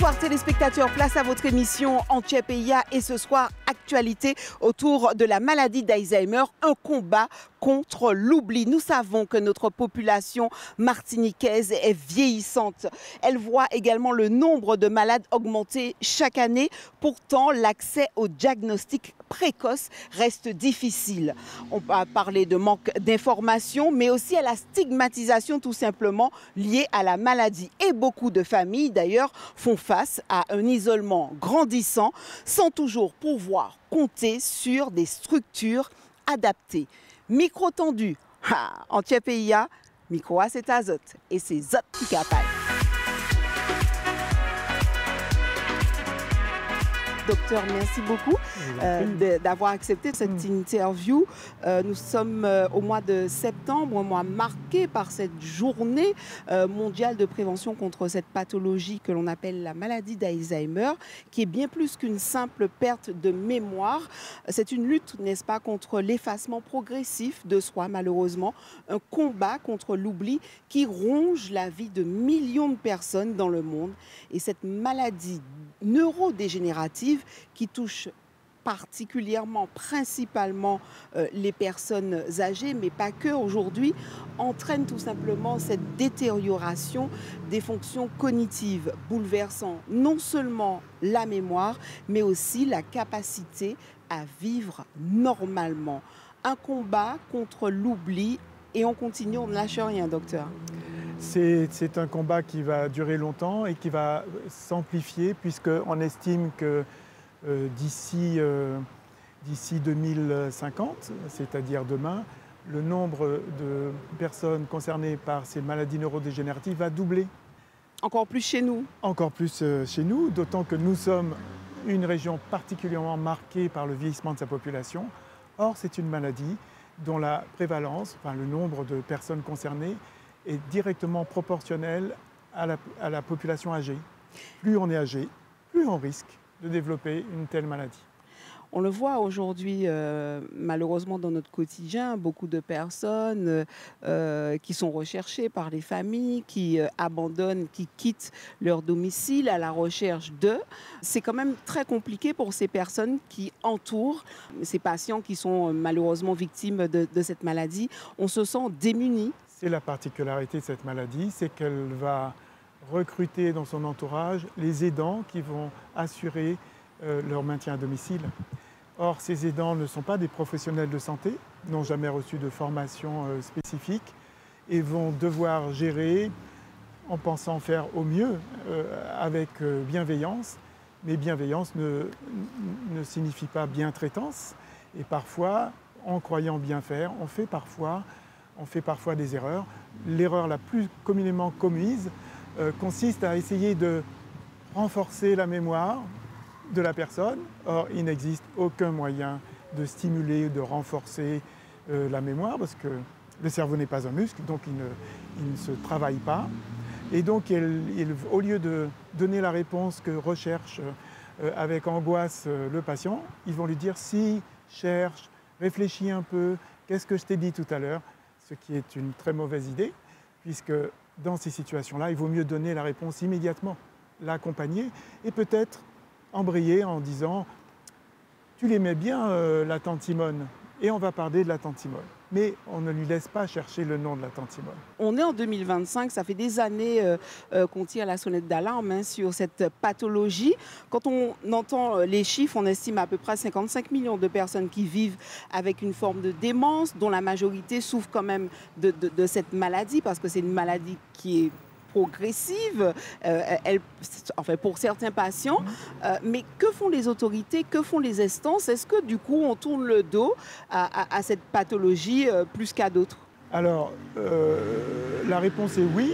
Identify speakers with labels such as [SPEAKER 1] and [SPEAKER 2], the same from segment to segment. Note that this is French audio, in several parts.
[SPEAKER 1] Bonsoir téléspectateurs, place à votre émission Antiepeya et ce soir, actualité autour de la maladie d'Alzheimer, un combat contre l'oubli. Nous savons que notre population martiniquaise est vieillissante. Elle voit également le nombre de malades augmenter chaque année. Pourtant, l'accès au diagnostic précoce reste difficile. On va parler de manque d'informations, mais aussi à la stigmatisation tout simplement liée à la maladie. Et beaucoup de familles, d'ailleurs, font face à un isolement grandissant sans toujours pouvoir compter sur des structures adaptées. Micro tendu, Antiepeya, micro c'est azote et c'est Zot qui capable. Docteur, merci beaucoup d'avoir accepté cette interview. Nous sommes au mois de septembre, un mois marqué par cette journée mondiale de prévention contre cette pathologie que l'on appelle la maladie d'Alzheimer, qui est bien plus qu'une simple perte de mémoire. C'est une lutte, n'est-ce pas, contre l'effacement progressif de soi, malheureusement, un combat contre l'oubli qui ronge la vie de millions de personnes dans le monde. Et cette maladie neurodégénérative qui touche particulièrement, principalement les personnes âgées, mais pas que aujourd'hui, entraîne tout simplement cette détérioration des fonctions cognitives, bouleversant non seulement la mémoire, mais aussi la capacité à vivre normalement. Un combat contre l'oubli et on continue, on ne lâche rien, docteur.
[SPEAKER 2] C'est un combat qui va durer longtemps et qui va s'amplifier puisqu'on estime que d'ici 2050, c'est-à-dire demain, le nombre de personnes concernées par ces maladies neurodégénératives va doubler.
[SPEAKER 1] Encore plus chez nous.
[SPEAKER 2] Encore plus chez nous, d'autant que nous sommes une région particulièrement marquée par le vieillissement de sa population. Or, c'est une maladie dont la prévalence, enfin le nombre de personnes concernées, est directement proportionnel à la population âgée. Plus on est âgé, plus on risque de développer une telle maladie.
[SPEAKER 1] On le voit aujourd'hui, malheureusement, dans notre quotidien, beaucoup de personnes qui sont recherchées par les familles, qui abandonnent, qui quittent leur domicile à la recherche d'eux. C'est quand même très compliqué pour ces personnes qui entourent ces patients qui sont malheureusement victimes de cette maladie. On se sent démunis.
[SPEAKER 2] C'est la particularité de cette maladie, c'est qu'elle va recruter dans son entourage les aidants qui vont assurer leur maintien à domicile. Or, ces aidants ne sont pas des professionnels de santé, n'ont jamais reçu de formation spécifique et vont devoir gérer en pensant faire au mieux avec bienveillance. Mais bienveillance ne signifie pas bientraitance et parfois, en croyant bien faire, on fait parfois des erreurs. L'erreur la plus communément commise consiste à essayer de renforcer la mémoire de la personne. Or, il n'existe aucun moyen de stimuler ou de renforcer la mémoire parce que le cerveau n'est pas un muscle, donc il ne se travaille pas. Et donc, au lieu de donner la réponse que recherche avec angoisse le patient, ils vont lui dire « si, cherche, réfléchis un peu, qu'est-ce que je t'ai dit tout à l'heure ?» Ce qui est une très mauvaise idée, puisque dans ces situations-là, il vaut mieux donner la réponse immédiatement, l'accompagner et peut-être embrayer en disant « tu l'aimais bien la tante Simone ?» et on va parler de la tante Simone. Mais on ne lui laisse pas chercher le nom de la tante Simone.
[SPEAKER 1] On est en 2025, ça fait des années qu'on tire la sonnette d'alarme sur cette pathologie. Quand on entend les chiffres, on estime à peu près 55 millions de personnes qui vivent avec une forme de démence, dont la majorité souffre quand même de cette maladie, parce que c'est une maladie qui est progressive, enfin pour certains patients. Mais que font les autorités, que font les instances? Est-ce que du coup on tourne le dos à cette pathologie plus qu'à d'autres?
[SPEAKER 2] Alors, la réponse est oui.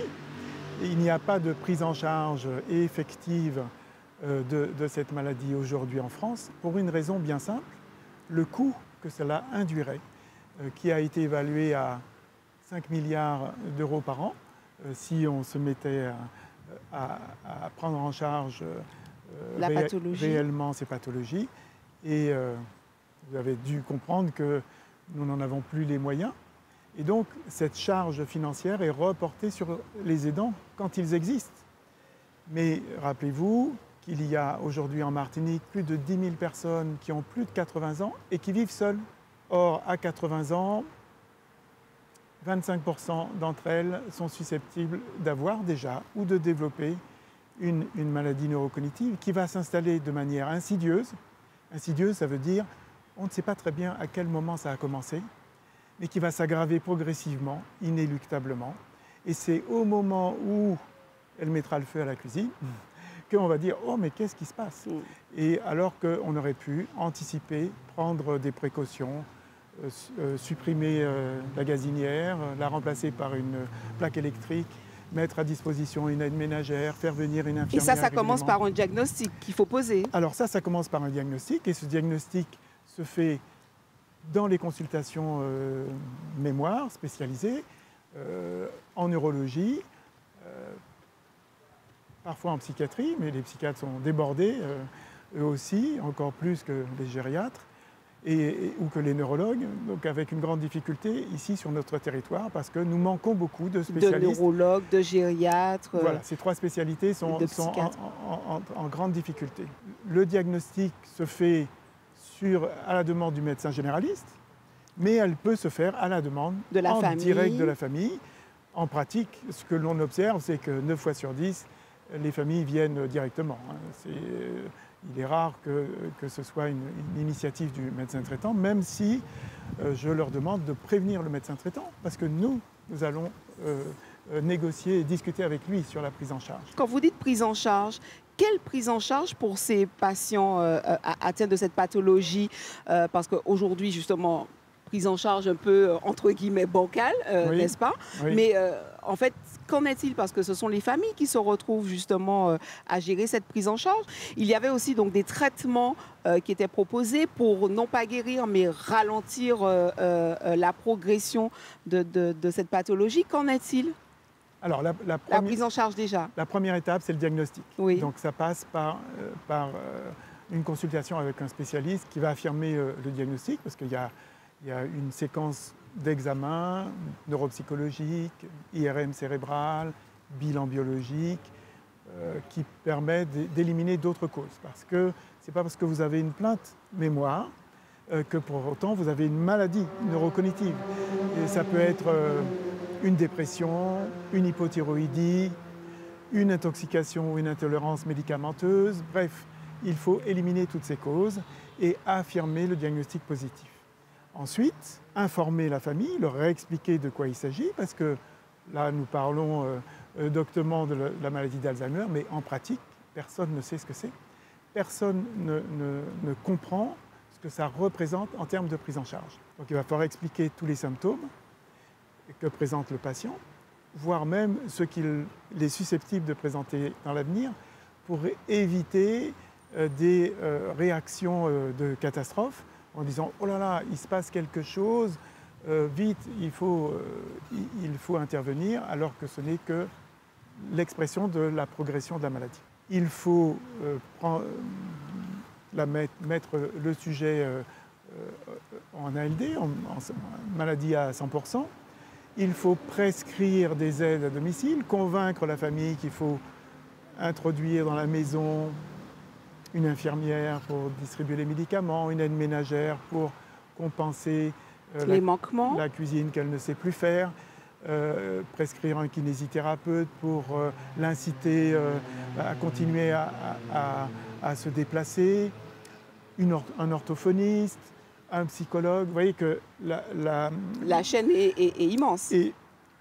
[SPEAKER 2] Il n'y a pas de prise en charge effective de cette maladie aujourd'hui en France, pour une raison bien simple, le coût que cela induirait, qui a été évalué à 5 milliards d'euros par an, si on se mettait à prendre en charge réellement ces pathologies. Et vous avez dû comprendre que nous n'en avons plus les moyens. Et donc, cette charge financière est reportée sur les aidants quand ils existent. Mais rappelez-vous qu'il y a aujourd'hui en Martinique plus de 10 000 personnes qui ont plus de 80 ans et qui vivent seules. Or, à 80 ans, 25% d'entre elles sont susceptibles d'avoir déjà ou de développer une maladie neurocognitive qui va s'installer de manière insidieuse. Insidieuse, ça veut dire on ne sait pas très bien à quel moment ça a commencé, mais qui va s'aggraver progressivement, inéluctablement. Et c'est au moment où elle mettra le feu à la cuisine qu'on va dire « Oh, mais qu'est-ce qui se passe ?» Et alors qu'on aurait pu anticiper, prendre des précautions, supprimer la gazinière, la remplacer par une plaque électrique, mettre à disposition une aide ménagère, faire venir une infirmière.
[SPEAKER 1] Et ça commence par un diagnostic qu'il faut poser.
[SPEAKER 2] Alors ça commence par un diagnostic, et ce diagnostic se fait dans les consultations mémoire spécialisées, en neurologie, parfois en psychiatrie, mais les psychiatres sont débordés, eux aussi, encore plus que les gériatres, ou que les neurologues, donc avec une grande difficulté ici sur notre territoire, parce que nous manquons beaucoup de spécialistes.
[SPEAKER 1] De neurologues, de gériatres.
[SPEAKER 2] Voilà, ces trois spécialités sont en grande difficulté. Le diagnostic se fait à la demande du médecin généraliste, mais elle peut se faire à la demande en direct de la famille. En pratique, ce que l'on observe, c'est que 9 fois sur 10, les familles viennent directement. Il est rare que ce soit une initiative du médecin traitant, même si je leur demande de prévenir le médecin traitant, parce que nous allons négocier et discuter avec lui sur la prise en charge.
[SPEAKER 1] Quand vous dites prise en charge, quelle prise en charge pour ces patients atteints de cette pathologie? Parce qu'aujourd'hui, justement, prise en charge un peu, entre guillemets, bancale, oui, n'est-ce pas? Oui. Mais en fait, qu'en est-il? Parce que ce sont les familles qui se retrouvent justement à gérer cette prise en charge. Il y avait aussi donc des traitements qui étaient proposés pour non pas guérir, mais ralentir la progression de cette pathologie. Qu'en est-il?
[SPEAKER 2] Alors, la
[SPEAKER 1] prise en charge déjà.
[SPEAKER 2] La première étape, c'est le diagnostic.
[SPEAKER 1] Oui.
[SPEAKER 2] Donc ça passe par une consultation avec un spécialiste qui va affirmer le diagnostic, parce qu'il y a une séquence d'examens neuropsychologiques, IRM cérébral, bilan biologique, qui permet d'éliminer d'autres causes. Parce que ce n'est pas parce que vous avez une plainte mémoire que pour autant vous avez une maladie neurocognitive. Et ça peut être une dépression, une hypothyroïdie, une intoxication ou une intolérance médicamenteuse. Bref, il faut éliminer toutes ces causes et affirmer le diagnostic positif. Ensuite, informer la famille, leur expliquer de quoi il s'agit, parce que là, nous parlons doctement de la maladie d'Alzheimer, mais en pratique, personne ne sait ce que c'est. Personne ne comprend ce que ça représente en termes de prise en charge. Donc il va falloir expliquer tous les symptômes que présente le patient, voire même ce qu'il est susceptible de présenter dans l'avenir, pour éviter des réactions de catastrophe, en disant « Oh là là, il se passe quelque chose, vite, il faut intervenir », alors que ce n'est que l'expression de la progression de la maladie. Il faut mettre le sujet en ALD, en maladie à 100%. Il faut prescrire des aides à domicile, convaincre la famille qu'il faut introduire dans la maison une infirmière pour distribuer les médicaments, une aide ménagère pour compenser
[SPEAKER 1] les manquements,
[SPEAKER 2] la cuisine qu'elle ne sait plus faire, prescrire un kinésithérapeute pour l'inciter à continuer à se déplacer, un orthophoniste, un psychologue. Vous voyez que
[SPEAKER 1] la chaîne est immense.
[SPEAKER 2] Et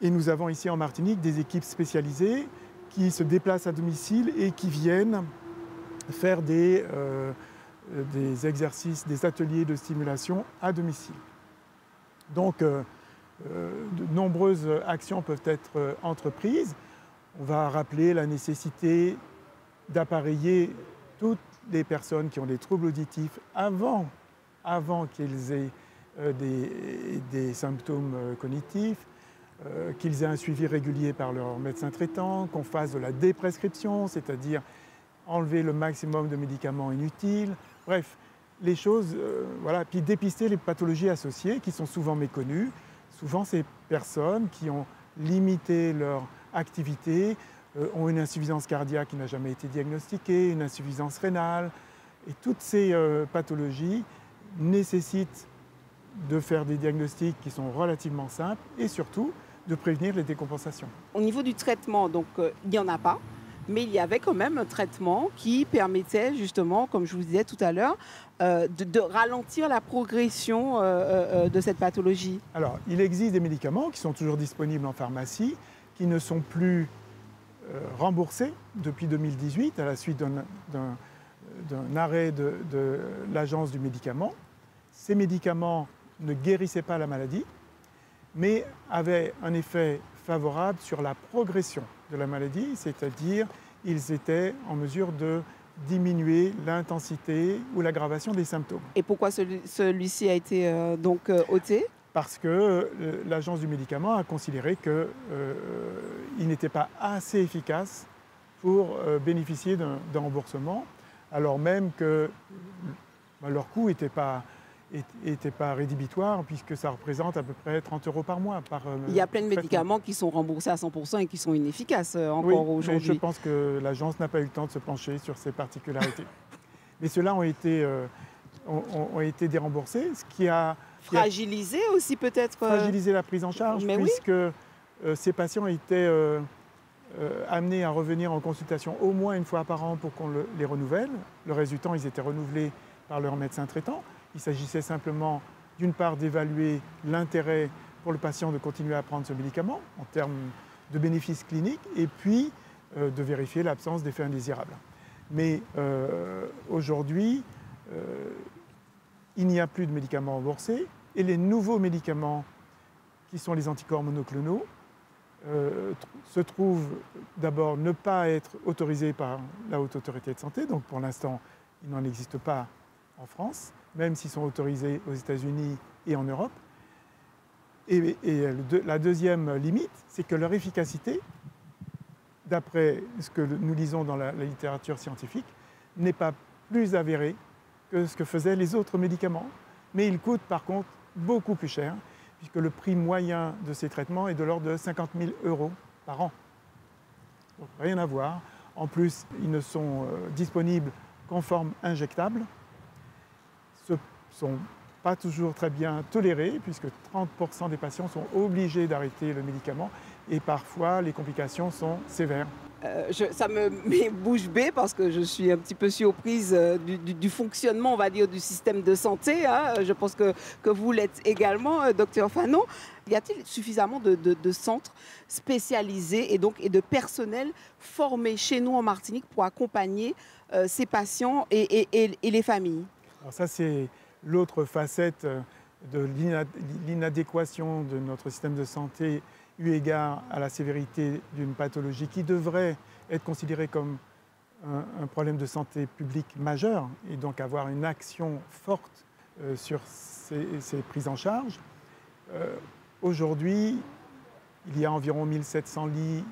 [SPEAKER 2] nous avons ici en Martinique des équipes spécialisées qui se déplacent à domicile et qui viennent faire des exercices, des ateliers de stimulation à domicile. Donc, de nombreuses actions peuvent être entreprises. On va rappeler la nécessité d'appareiller toutes les personnes qui ont des troubles auditifs avant qu'ils aient des symptômes cognitifs, qu'ils aient un suivi régulier par leur médecin traitant, qu'on fasse de la déprescription, c'est-à-dire enlever le maximum de médicaments inutiles, bref, les choses, voilà, puis dépister les pathologies associées qui sont souvent méconnues. Souvent, ces personnes qui ont limité leur activité ont une insuffisance cardiaque qui n'a jamais été diagnostiquée, une insuffisance rénale. Et toutes ces pathologies nécessitent de faire des diagnostics qui sont relativement simples et surtout de prévenir les décompensations.
[SPEAKER 1] Au niveau du traitement, donc il n'y en a pas, mais il y avait quand même un traitement qui permettait justement, comme je vous disais tout à l'heure, de ralentir la progression de cette pathologie.
[SPEAKER 2] Alors, il existe des médicaments qui sont toujours disponibles en pharmacie, qui ne sont plus remboursés depuis 2018 à la suite d'un arrêt de l'Agence du médicament. Ces médicaments ne guérissaient pas la maladie, mais avaient un effet favorable sur la progression de la maladie, c'est-à-dire ils étaient en mesure de diminuer l'intensité ou l'aggravation des symptômes.
[SPEAKER 1] Et pourquoi celui-ci a été ôté? Parce
[SPEAKER 2] que l'Agence du médicament a considéré qu'il n'était pas assez efficace pour bénéficier d'un remboursement, alors même que leur coût n'était pas rédhibitoire, puisque ça représente à peu près 30 € par mois.
[SPEAKER 1] Il y a plein de médicaments qui sont remboursés à 100% et qui sont inefficaces encore aujourd'hui.
[SPEAKER 2] Je pense que l'agence n'a pas eu le temps de se pencher sur ces particularités. Mais ceux-là ont été déremboursés, ce qui a
[SPEAKER 1] fragilisé aussi peut-être
[SPEAKER 2] fragilisé la prise en charge, puisque ces patients étaient amenés à revenir en consultation au moins une fois par an pour qu'on les renouvelle. Le résultat, ils étaient renouvelés par leur médecin traitant. Il s'agissait simplement, d'une part, d'évaluer l'intérêt pour le patient de continuer à prendre ce médicament en termes de bénéfices cliniques et puis de vérifier l'absence d'effets indésirables. Mais aujourd'hui, il n'y a plus de médicaments remboursés et les nouveaux médicaments qui sont les anticorps monoclonaux se trouvent d'abord ne pas être autorisés par la Haute Autorité de Santé, donc pour l'instant, il n'en existe pas en France, même s'ils sont autorisés aux États-Unis et en Europe. Et la deuxième limite, c'est que leur efficacité, d'après ce que nous lisons dans la littérature scientifique, n'est pas plus avérée que ce que faisaient les autres médicaments. Mais ils coûtent par contre beaucoup plus cher, puisque le prix moyen de ces traitements est de l'ordre de 50 000 € par an. Donc rien à voir. En plus, ils ne sont disponibles qu'en forme injectable. Ce ne sont pas toujours très bien tolérés, puisque 30% des patients sont obligés d'arrêter le médicament et parfois les complications sont sévères.
[SPEAKER 1] Ça me met bouche bée parce que je suis un petit peu surprise du fonctionnement, on va dire, du système de santé. Hein. Je pense que vous l'êtes également, docteur Fanon. Y a-t-il suffisamment de centres spécialisés et de personnel formé chez nous en Martinique pour accompagner ces patients et les familles?
[SPEAKER 2] Alors ça, c'est l'autre facette de l'inadéquation de notre système de santé eu égard à la sévérité d'une pathologie qui devrait être considérée comme un problème de santé publique majeur et donc avoir une action forte sur ces prises en charge. Aujourd'hui, il y a environ 1700 lits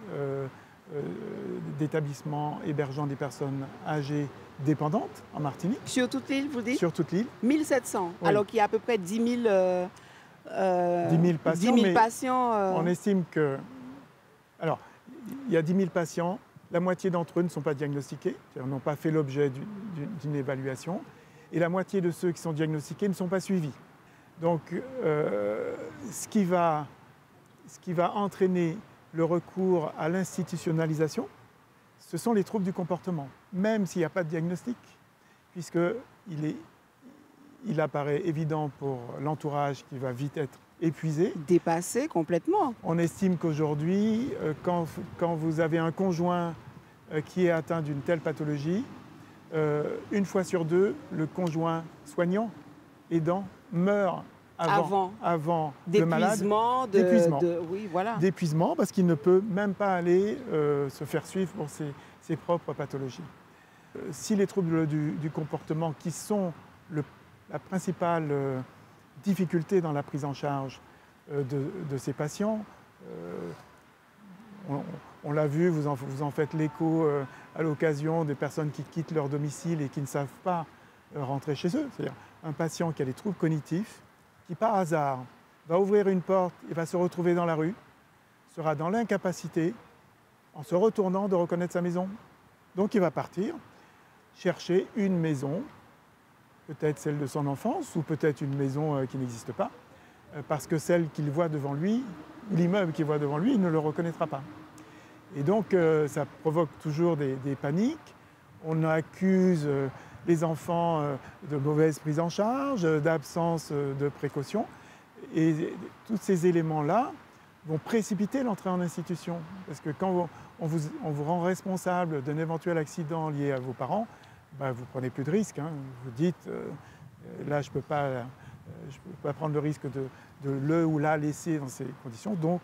[SPEAKER 2] d'établissements hébergeant des personnes âgées dépendantes en Martinique.
[SPEAKER 1] Sur toute l'île, vous dites?
[SPEAKER 2] Sur toute l'île.
[SPEAKER 1] 1700, oui. Alors qu'il y a à peu près 10 000
[SPEAKER 2] patients.
[SPEAKER 1] 10 000 patients
[SPEAKER 2] On estime que... Alors, il y a 10 000 patients, la moitié d'entre eux ne sont pas diagnostiqués, c'est-à-dire n'ont pas fait l'objet d'une évaluation, et la moitié de ceux qui sont diagnostiqués ne sont pas suivis. Donc, ce qui va entraîner le recours à l'institutionnalisation, ce sont les troubles du comportement, même s'il n'y a pas de diagnostic, puisqu'il apparaît évident pour l'entourage qui va vite être épuisé.
[SPEAKER 1] Dépassé complètement.
[SPEAKER 2] On estime qu'aujourd'hui, quand vous avez un conjoint qui est atteint d'une telle pathologie, une fois sur deux, le conjoint soignant, aidant, meurt avant le malade.
[SPEAKER 1] D'épuisement. Oui, voilà.
[SPEAKER 2] D'épuisement, parce qu'il ne peut même pas aller se faire suivre pour ses propres pathologies. Si les troubles du comportement, qui sont la principale difficulté dans la prise en charge de ces patients, on l'a vu, vous en faites l'écho à l'occasion des personnes qui quittent leur domicile et qui ne savent pas rentrer chez eux. C'est-à-dire un patient qui a des troubles cognitifs, qui par hasard va ouvrir une porte et va se retrouver dans la rue, sera dans l'incapacité en se retournant, de reconnaître sa maison. Donc il va partir chercher une maison, peut-être celle de son enfance ou peut-être une maison qui n'existe pas, parce que celle qu'il voit devant lui, l'immeuble qu'il voit devant lui, il ne le reconnaîtra pas. Et donc ça provoque toujours des paniques. On accuse les enfants de mauvaise prise en charge, d'absence de précaution. Et tous ces éléments-là vont précipiter l'entrée en institution. Parce que quand on vous rend responsable d'un éventuel accident lié à vos parents, ben, vous ne prenez plus de risques. Hein. Vous dites, là, je ne peux pas prendre le risque de le ou la laisser dans ces conditions. Donc,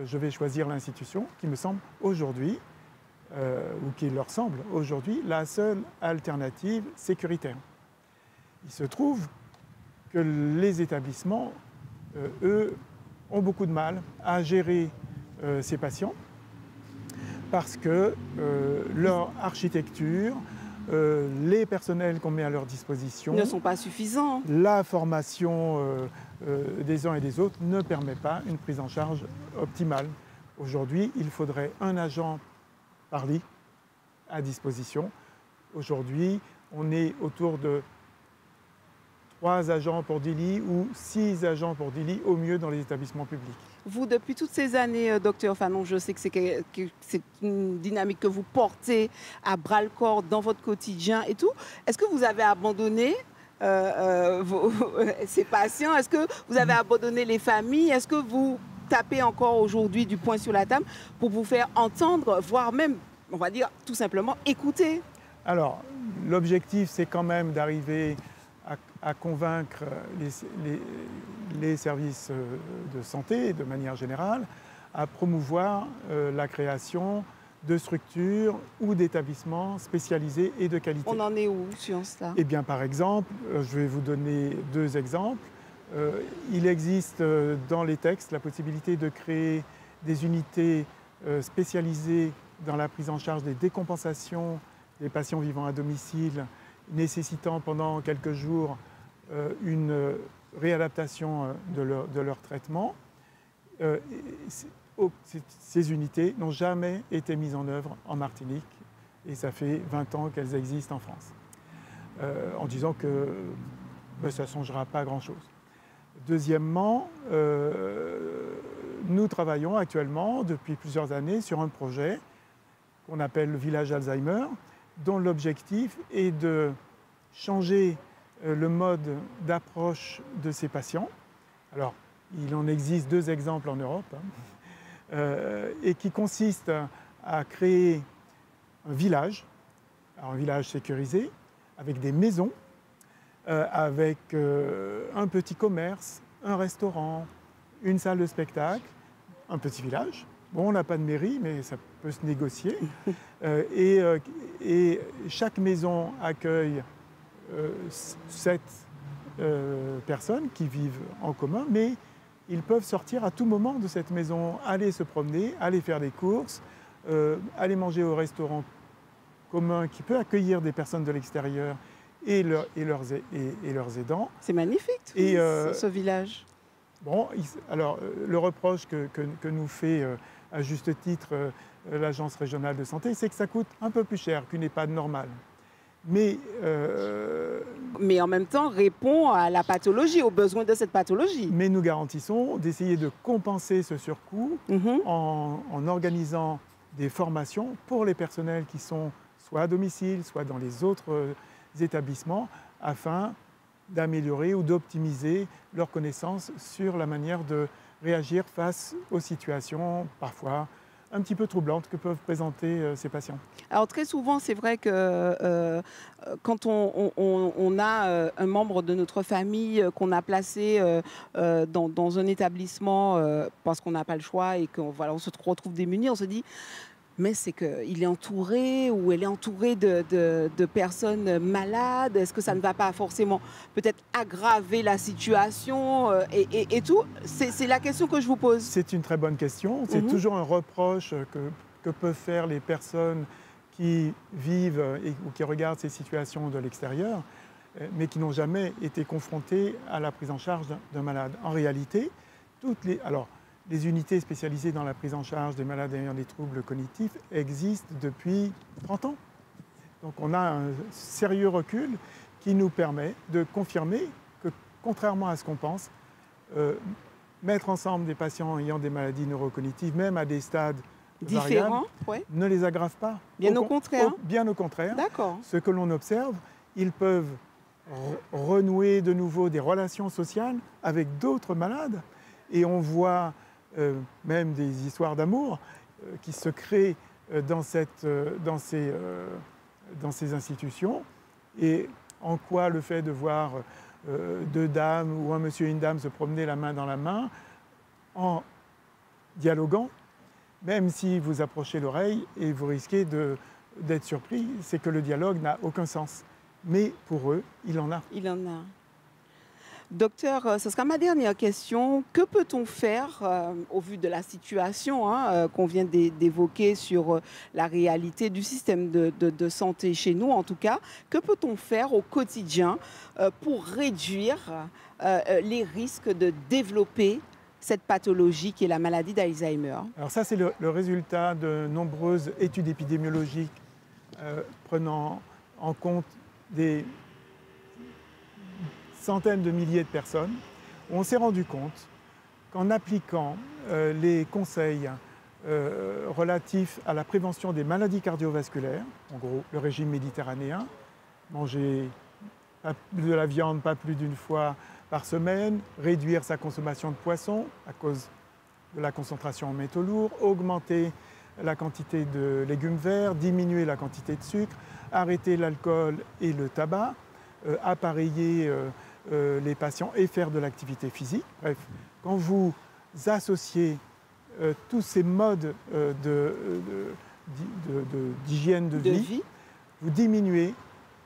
[SPEAKER 2] je vais choisir l'institution qui me semble aujourd'hui, ou qui leur semble aujourd'hui, la seule alternative sécuritaire. Il se trouve que les établissements, eux, ont beaucoup de mal à gérer ces patients parce que leur architecture, les personnels qu'on met à leur disposition
[SPEAKER 1] ne sont pas suffisants.
[SPEAKER 2] La formation des uns et des autres ne permet pas une prise en charge optimale. Aujourd'hui, il faudrait un agent par lit à disposition. Aujourd'hui, on est autour de 3 agents pour 10 lits ou 6 agents pour 10 lits au mieux dans les établissements publics.
[SPEAKER 1] Vous, depuis toutes ces années, docteur Fanon, je sais que c'est une dynamique que vous portez à bras-le-corps dans votre quotidien et tout. Est-ce que vous avez abandonné ces patients? Est-ce que vous avez abandonné les familles? Est-ce que vous tapez encore aujourd'hui du poing sur la table pour vous faire entendre, voire même, on va dire, tout simplement écouter?
[SPEAKER 2] Alors, l'objectif, c'est quand même d'arriver à convaincre les services de santé, de manière générale, à promouvoir la création de structures ou d'établissements spécialisés et de qualité.
[SPEAKER 1] On en est où sur ça?
[SPEAKER 2] Eh bien, par exemple, je vais vous donner 2 exemples. Il existe dans les textes la possibilité de créer des unités spécialisées dans la prise en charge des décompensations des patients vivant à domicile, nécessitant pendant quelques jours une réadaptation de leur traitement. Ces unités n'ont jamais été mises en œuvre en Martinique et ça fait 20 ans qu'elles existent en France, en disant que ça ne changera pas grand-chose. Deuxièmement, nous travaillons actuellement depuis plusieurs années sur un projet qu'on appelle le village Alzheimer, dont l'objectif est de changer le mode d'approche de ces patients. Alors, il en existe 2 exemples en Europe, et qui consiste à créer un village sécurisé, avec des maisons, avec un petit commerce, un restaurant, une salle de spectacle, un petit village. Bon, on n'a pas de mairie, mais ça peut se négocier. Et chaque maison accueille 7 personnes qui vivent en commun, mais ils peuvent sortir à tout moment de cette maison, aller se promener, aller faire des courses, aller manger au restaurant commun qui peut accueillir des personnes de l'extérieur et leurs aidants.
[SPEAKER 1] C'est magnifique, ce village.
[SPEAKER 2] Bon, alors le reproche que nous fait à juste titre l'Agence régionale de santé, c'est que ça coûte un peu plus cher qu'une EHPAD normale. Mais
[SPEAKER 1] en même temps, répond à la pathologie, aux besoins de cette pathologie.
[SPEAKER 2] Mais nous garantissons d'essayer de compenser ce surcoût en organisant des formations pour les personnels qui sont soit à domicile, soit dans les autres établissements, afin d'améliorer ou d'optimiser leurs connaissances sur la manière de réagir face aux situations parfois un petit peu troublantes que peuvent présenter ces patients.
[SPEAKER 1] Alors très souvent, c'est vrai que quand on a un membre de notre famille qu'on a placé dans un établissement parce qu'on n'a pas le choix et qu'on on se retrouve démuni, on se dit mais c'est qu'il est entouré ou elle est entourée de personnes malades. Est-ce que ça ne va pas forcément peut-être aggraver la situation et tout? C'est la question que je vous pose.
[SPEAKER 2] C'est une très bonne question. C'est toujours un reproche que peuvent faire les personnes qui vivent ou qui regardent ces situations de l'extérieur, mais qui n'ont jamais été confrontées à la prise en charge d'un malade. En réalité, les unités spécialisées dans la prise en charge des malades ayant des troubles cognitifs existent depuis 30 ans. Donc on a un sérieux recul qui nous permet de confirmer que, contrairement à ce qu'on pense, mettre ensemble des patients ayant des maladies neurocognitives, même à des stades
[SPEAKER 1] différents, ouais,
[SPEAKER 2] ne les aggrave pas.
[SPEAKER 1] Bien au contraire.
[SPEAKER 2] Bien au contraire.
[SPEAKER 1] D'accord.
[SPEAKER 2] Ce que l'on observe, ils peuvent renouer de nouveau des relations sociales avec d'autres malades. Et on voit même des histoires d'amour qui se créent dans ces institutions. Et en quoi le fait de voir deux dames ou un monsieur et une dame se promener la main dans la main en dialoguant, même si vous approchez l'oreille et vous risquez d'être surpris, c'est que le dialogue n'a aucun sens. Mais pour eux, il en a.
[SPEAKER 1] Il en a. Docteur, ce sera ma dernière question. Que peut-on faire au vu de la situation qu'on vient d'évoquer sur la réalité du système de santé chez nous, en tout cas? Que peut-on faire au quotidien pour réduire les risques de développer cette pathologie qui est la maladie d'Alzheimer?
[SPEAKER 2] Alors ça, c'est le résultat de nombreuses études épidémiologiques prenant en compte des centaines de milliers de personnes. On s'est rendu compte qu'en appliquant les conseils relatifs à la prévention des maladies cardiovasculaires, en gros le régime méditerranéen, manger de la viande pas plus d'une fois par semaine, réduire sa consommation de poisson à cause de la concentration en métaux lourds, augmenter la quantité de légumes verts, diminuer la quantité de sucre, arrêter l'alcool et le tabac, appareiller les patients et faire de l'activité physique. Bref, quand vous associez tous ces modes d'hygiène de vie, vous diminuez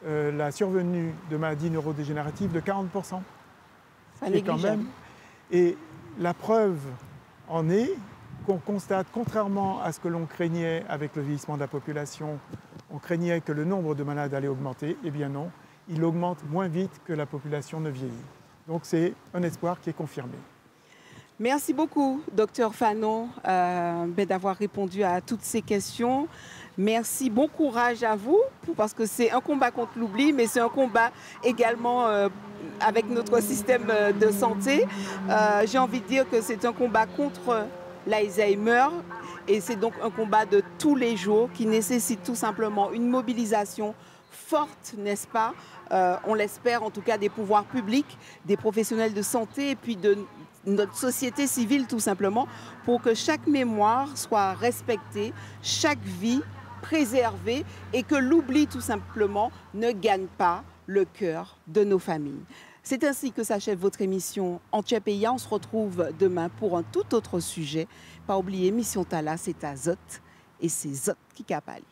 [SPEAKER 2] la survenue de maladies neurodégénératives de 40%.
[SPEAKER 1] C'est négligeable.
[SPEAKER 2] Et la preuve en est qu'on constate, contrairement à ce que l'on craignait avec le vieillissement de la population, on craignait que le nombre de malades allait augmenter. Eh bien non, il augmente moins vite que la population ne vieillit. Donc c'est un espoir qui est confirmé.
[SPEAKER 1] Merci beaucoup, docteur Fanon, d'avoir répondu à toutes ces questions. Merci, bon courage à vous, parce que c'est un combat contre l'oubli, mais c'est un combat également avec notre système de santé. J'ai envie de dire que c'est un combat contre l'Alzheimer, et c'est donc un combat de tous les jours qui nécessite tout simplement une mobilisation forte, n'est-ce pas? On l'espère en tout cas des pouvoirs publics, des professionnels de santé et puis de notre société civile tout simplement, pour que chaque mémoire soit respectée, chaque vie préservée et que l'oubli tout simplement ne gagne pas le cœur de nos familles. C'est ainsi que s'achève votre émission Anthiapeya. On se retrouve demain pour un tout autre sujet. Pas oublier, Mission Tala, c'est Azot et c'est Zot qui capale.